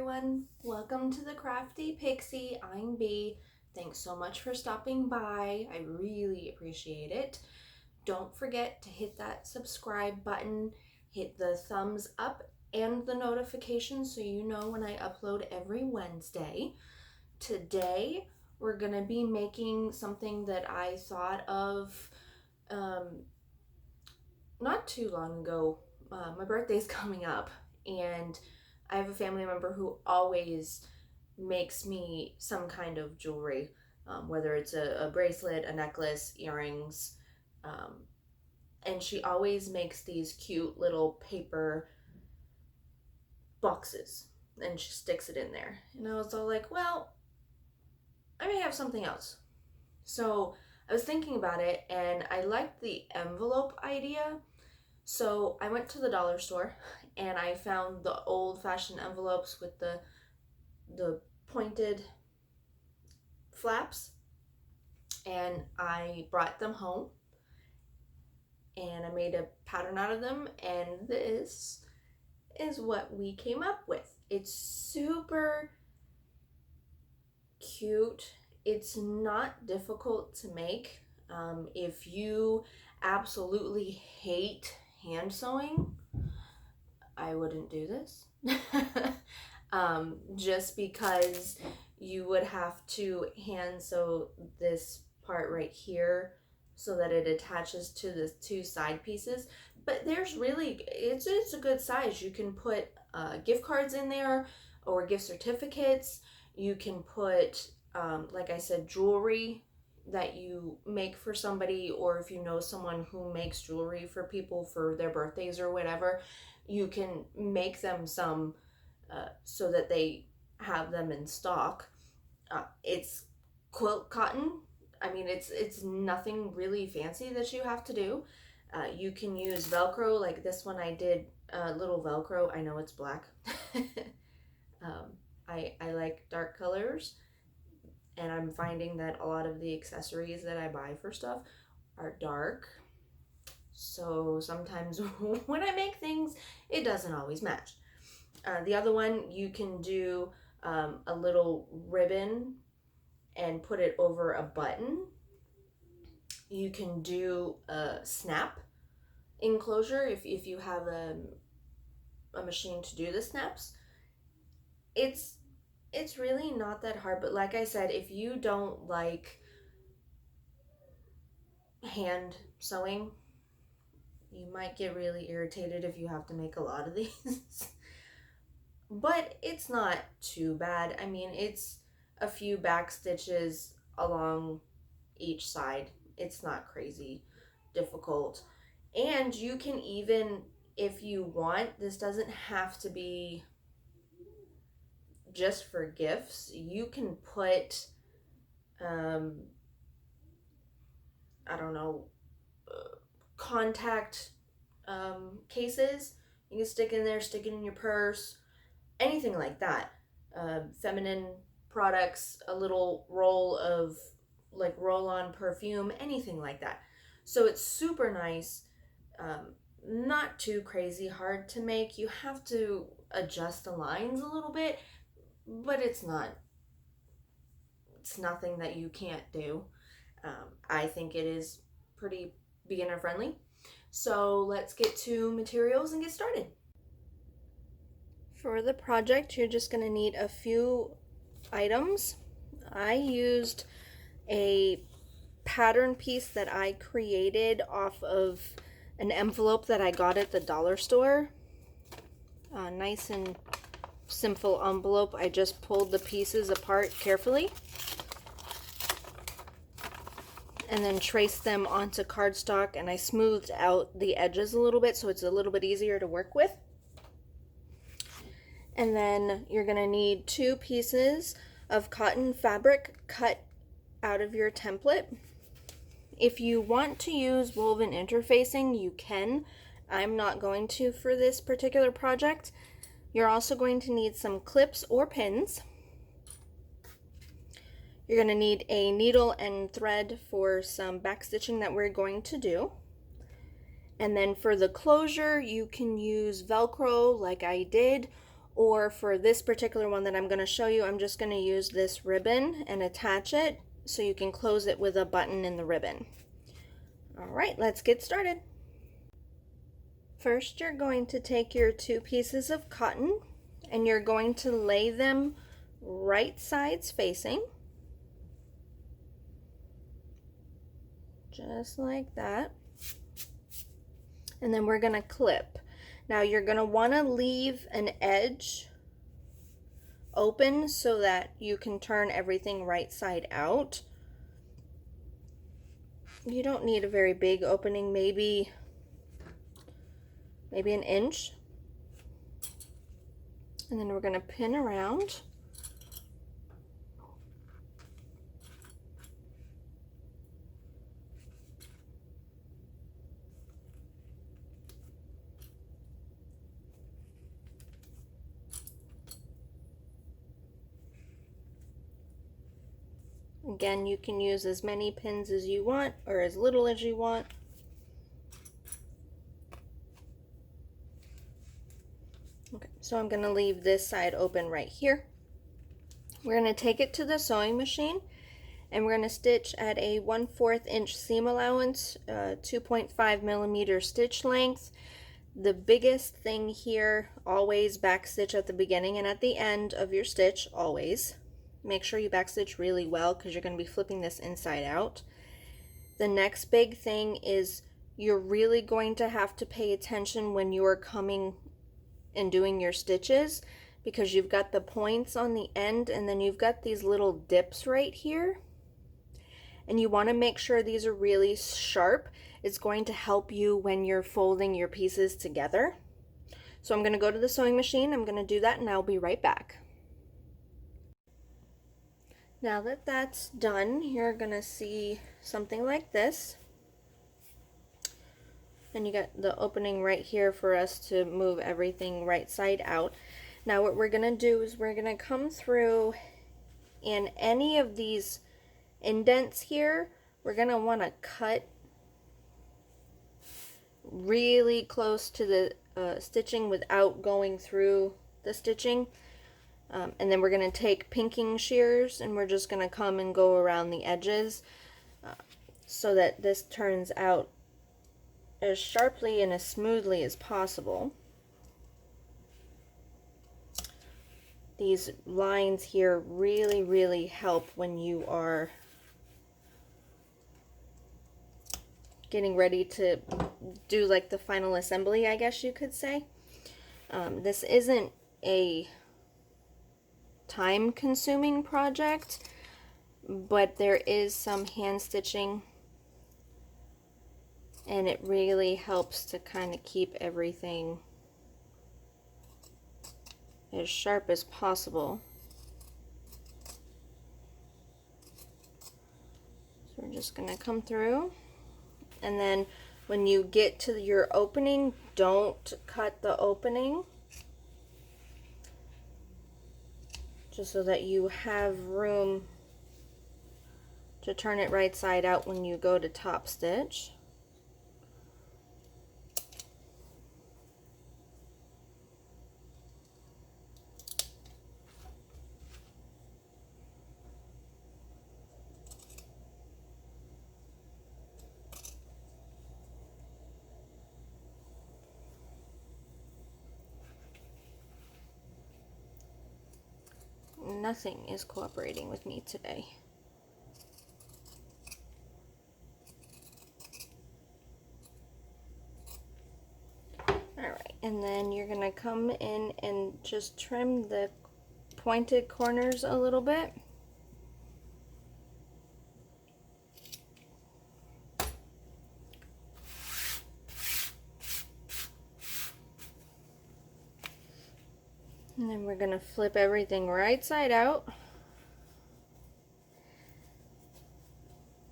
everyone. Welcome to the Crafty Pixie. I'm Bee. Thanks so much for stopping by. I really appreciate it. Don't forget to hit that subscribe button, hit the thumbs up and the notification so you know when I upload every Wednesday. Today, we're going to be making something that I thought of not too long ago. My birthday's coming up, and I have a family member who always makes me some kind of jewelry, whether it's a bracelet, a necklace, earrings, and she always makes these cute little paper boxes and she sticks it in there. And I was all like, well, I may have something else. So I was thinking about it and I liked the envelope idea. So I went to the dollar store and I found the old-fashioned envelopes with the pointed flaps, and I brought them home and I made a pattern out of them, and this is what we came up with. It's super cute. It's not difficult to make. If you absolutely hate hand sewing, I wouldn't do this. Just because you would have to hand sew this part right here so that it attaches to the two side pieces. But there's really, it's a good size. You can put gift cards in there or gift certificates. You can put, like I said, jewelry that you make for somebody, or if you know someone who makes jewelry for people for their birthdays or whatever, you can make them some so that they have them in stock. It's quilt cotton. I mean, it's nothing really fancy that you have to do. You can use Velcro, like this one I did little Velcro. I know it's black. I like dark colors, and I'm finding that a lot of the accessories that I buy for stuff are dark. So sometimes when I make things, it doesn't always match. The other one, you can do a little ribbon and put it over a button. You can do a snap enclosure if you have a machine to do the snaps. It's really not that hard, but like I said, if you don't like hand sewing, you might get really irritated if you have to make a lot of these. But it's not too bad. I mean, it's a few back stitches along each side. It's not crazy difficult. And you can even, if you want, this doesn't have to be just for gifts. You can put, I don't know, contact cases. You can stick in there, stick it in your purse, anything like that. Feminine products, a little roll of like roll-on perfume, anything like that. So it's super nice, not too crazy hard to make. You have to adjust the lines a little bit, but it's nothing that you can't do. I think it is pretty beginner friendly. So let's get to materials and get started. For the project, you're just going to need a few items. I used a pattern piece that I created off of an envelope that I got at the dollar store. Nice and simple envelope. I just pulled the pieces apart carefully and then traced them onto cardstock, and I smoothed out the edges a little bit so it's a little bit easier to work with. And then you're going to need 2 pieces of cotton fabric cut out of your template. If you want to use woven interfacing, you can. I'm not going to for this particular project. You're also going to need some clips or pins. You're going to need a needle and thread for some backstitching that we're going to do. And then for the closure, you can use Velcro like I did, Or for this particular one that I'm going to show you, I'm just going to use this ribbon and attach it so you can close it with a button in the ribbon. All right, let's get started. First, you're going to take your 2 pieces of cotton and you're going to lay them right sides facing. Just like that. And then we're going to clip. Now you're going to want to leave an edge open so that you can turn everything right side out. You don't need a very big opening, maybe an inch. And then we're going to pin around. Again, you can use as many pins as you want or as little as you want. Okay, so I'm going to leave this side open right here. We're going to take it to the sewing machine and we're going to stitch at a 1/4 inch seam allowance, 2.5 millimeter stitch length. The biggest thing here, always back stitch at the beginning and at the end of your stitch, always. Make sure you back stitch really well because you're going to be flipping this inside out. The next big thing is you're really going to have to pay attention when you are coming and doing your stitches, because you've got the points on the end and then you've got these little dips right here. And you want to make sure these are really sharp. It's going to help you when you're folding your pieces together. So I'm going to go to the sewing machine. I'm going to do that and I'll be right back. Now that that's done, you're going to see something like this. And you got the opening right here for us to move everything right side out. Now what we're going to do is we're going to come through in any of these indents here. We're going to want to cut really close to the stitching without going through the stitching. And then we're going to take pinking shears and we're just going to come and go around the edges so that this turns out as sharply and as smoothly as possible. These lines here really help when you are getting ready to do like the final assembly, I guess you could say. This isn't a time-consuming project, but there is some hand stitching and it really helps to kind of keep everything as sharp as possible. So we're just going to come through, and then when you get to your opening, don't cut the opening, just so that you have room to turn it right side out when you go to top stitch. Nothing is cooperating with me today. Alright, and then you're going to come in and just trim the pointed corners a little bit. And then we're going to flip everything right side out.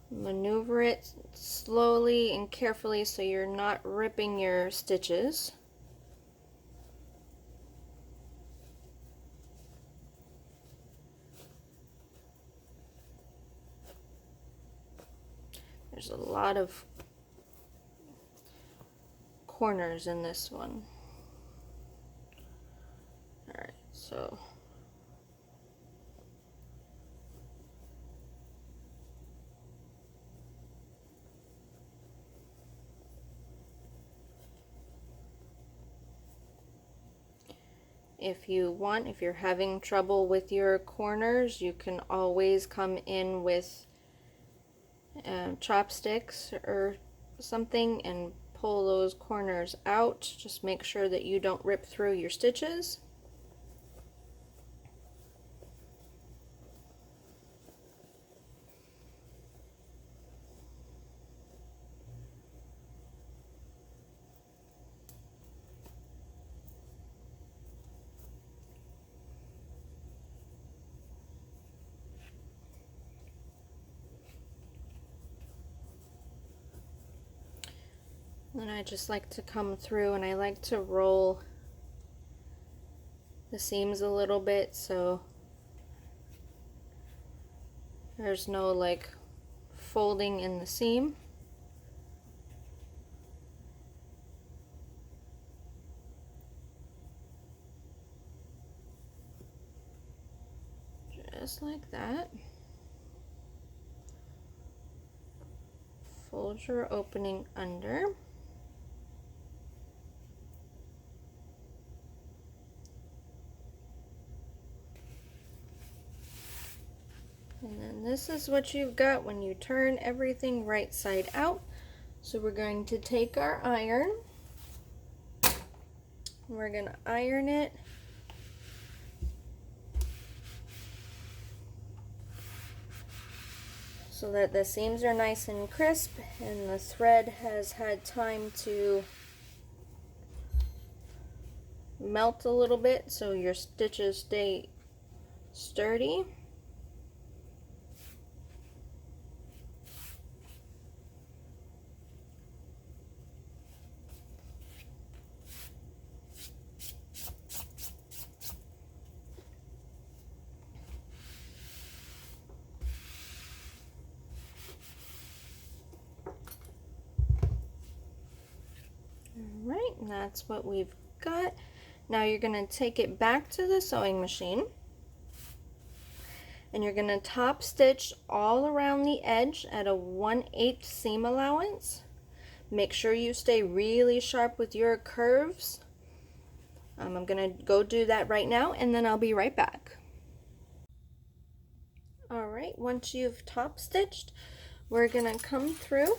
Maneuver it slowly and carefully so you're not ripping your stitches. There's a lot of corners in this one. Alright, So if you want, if you're having trouble with your corners, you can always come in with chopsticks or something and pull those corners out. Just make sure that you don't rip through your stitches. And I just like to come through and I like to roll the seams a little bit so there's no like folding in the seam. Just like that. Fold your opening under. And then this is what you've got when you turn everything right side out. So we're going to take our iron. We're going to iron it. So that the seams are nice and crisp and the thread has had time to melt a little bit so your stitches stay sturdy. Alright, and that's what we've got. Now you're going to take it back to the sewing machine and you're going to top stitch all around the edge at a 1/8 seam allowance. Make sure you stay really sharp with your curves. I'm going to go do that right now and then I'll be right back. Alright, once you've top stitched, we're going to come through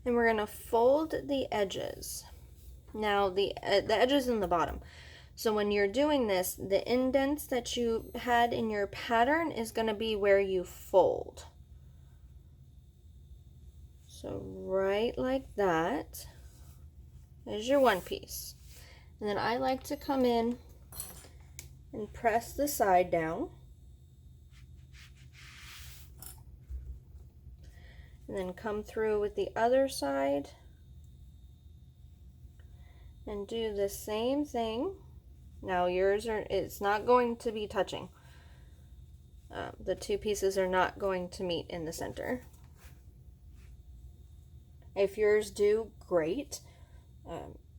and we're going to fold the edges. Now the edges in the bottom. So when you're doing this, the indents that you had in your pattern is going to be where you fold. So right like that is your one piece. And then I like to come in and press the side down. And then come through with the other side and do the same thing. Now it's not going to be touching. The two pieces are not going to meet in the center. If yours do, great.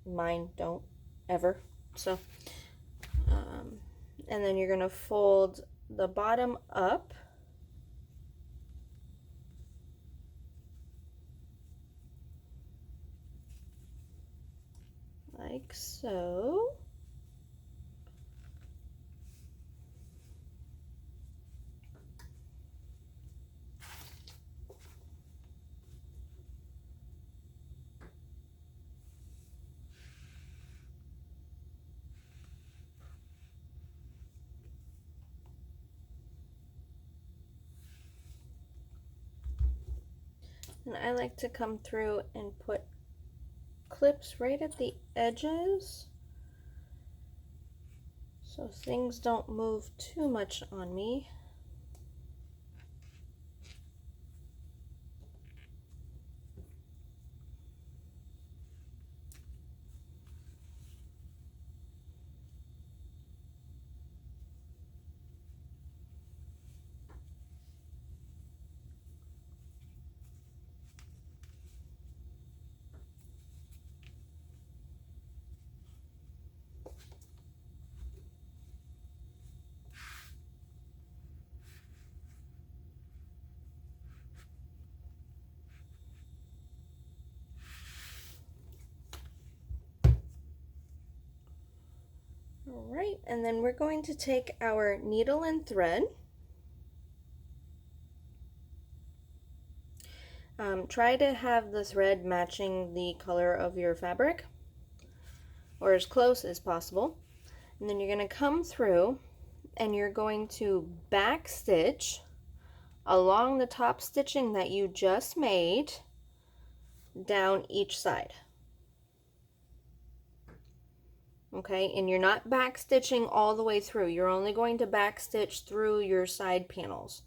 Mine don't ever. So, and then you're going to fold the bottom up. Like so. And I like to come through and put clips right at the edges so things don't move too much on me. All right, and then we're going to take our needle and thread. Try to have the thread matching the color of your fabric, or as close as possible. And then you're going to come through and you're going to back stitch along the top stitching that you just made down each side. Okay, and you're not back stitching all the way through. You're only going to back stitch through your side panels.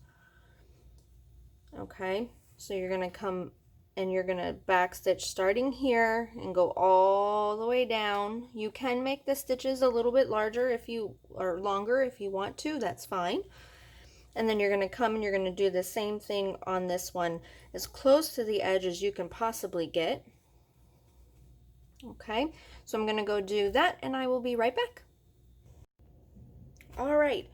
Okay, so you're going to come and you're going to back stitch starting here and go all the way down. You can make the stitches a little bit larger if you, or longer if you want to, that's fine. And then you're going to come and you're going to do the same thing on this one, as close to the edge as you can possibly get. Okay, so I'm going to go do that and I will be right back. All right,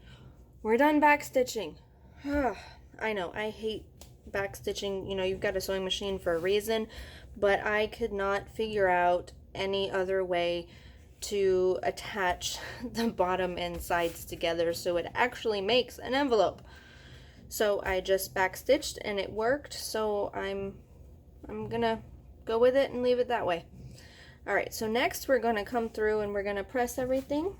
we're done back stitching. I know, I hate back stitching. You know, you've got a sewing machine for a reason, but I could not figure out any other way to attach the bottom and sides together so it actually makes an envelope. So I just back stitched and it worked, so I'm gonna go with it and leave it that way. All right, so next we're gonna come through and we're gonna press everything.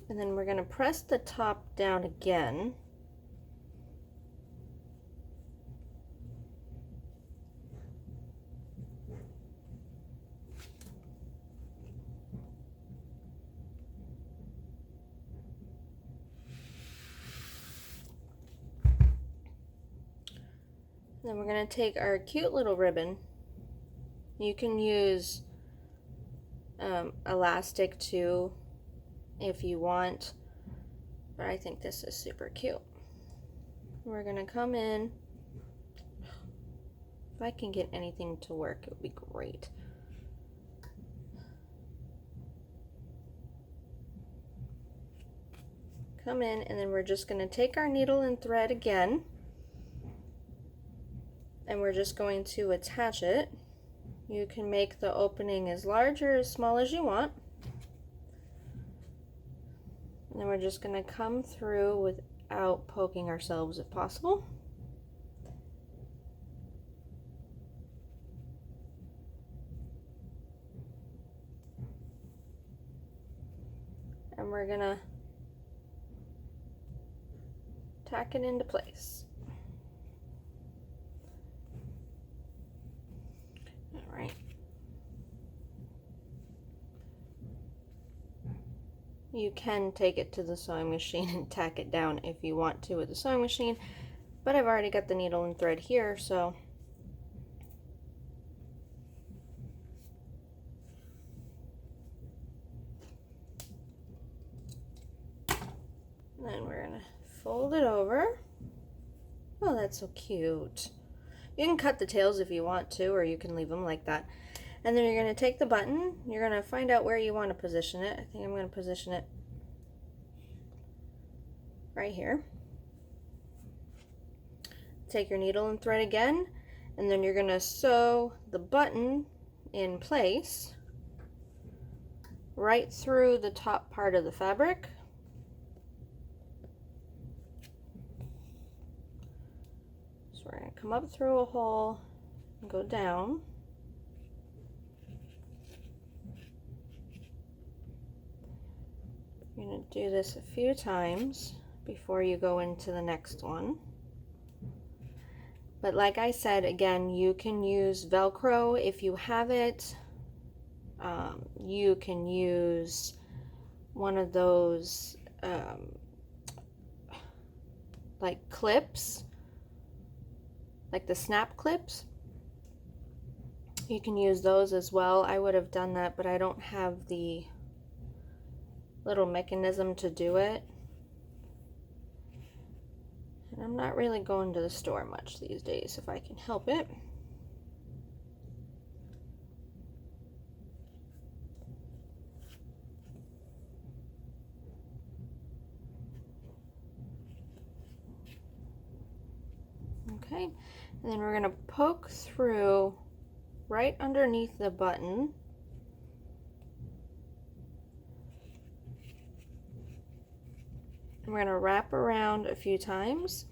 And then we're gonna press the top down again. Then we're going to take our cute little ribbon. You can use elastic too if you want, but I think this is super cute. We're going to come in. If I can get anything to work, it would be great. Come in, and then we're just going to take our needle and thread again, and we're just going to attach it. You can make the opening as large or as small as you want. And then we're just going to come through without poking ourselves if possible. And we're going to tack it into place. All right. You can take it to the sewing machine and tack it down if you want to with the sewing machine, but I've already got the needle and thread here, so then we're gonna fold it over. Oh, that's so cute. You can cut the tails if you want to, or you can leave them like that. And then you're going to take the button, you're going to find out where you want to position it. I think I'm going to position it right here. Take your needle and thread again, and then you're going to sew the button in place right through the top part of the fabric. So we're going to come up through a hole and go down. You're going to do this a few times before you go into the next one. But like I said, again, you can use Velcro if you have it. You can use one of those like clips, like the snap clips. You can use those as well. I would have done that, but I don't have the little mechanism to do it. And I'm not really going to the store much these days if I can help it. Okay, and then we're going to poke through right underneath the button. We're going to wrap around a few times.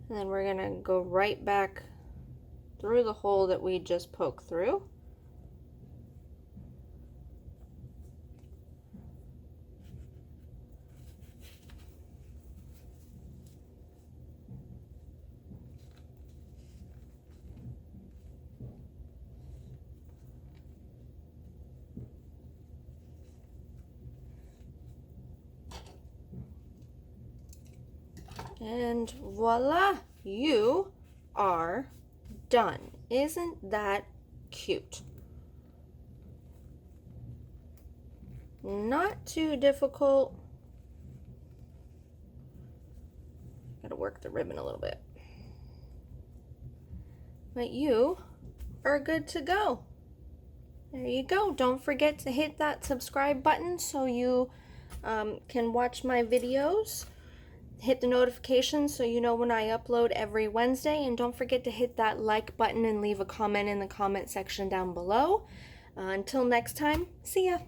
And then we're going to go right back through the hole that we just poked through. And voila, you are done. Isn't that cute? Not too difficult. Gotta work the ribbon a little bit. But you are good to go. There you go. Don't forget to hit that subscribe button so you can watch my videos. Hit the notifications so you know when I upload every Wednesday, and don't forget to hit that like button and leave a comment in the comment section down below. Until next time, see ya!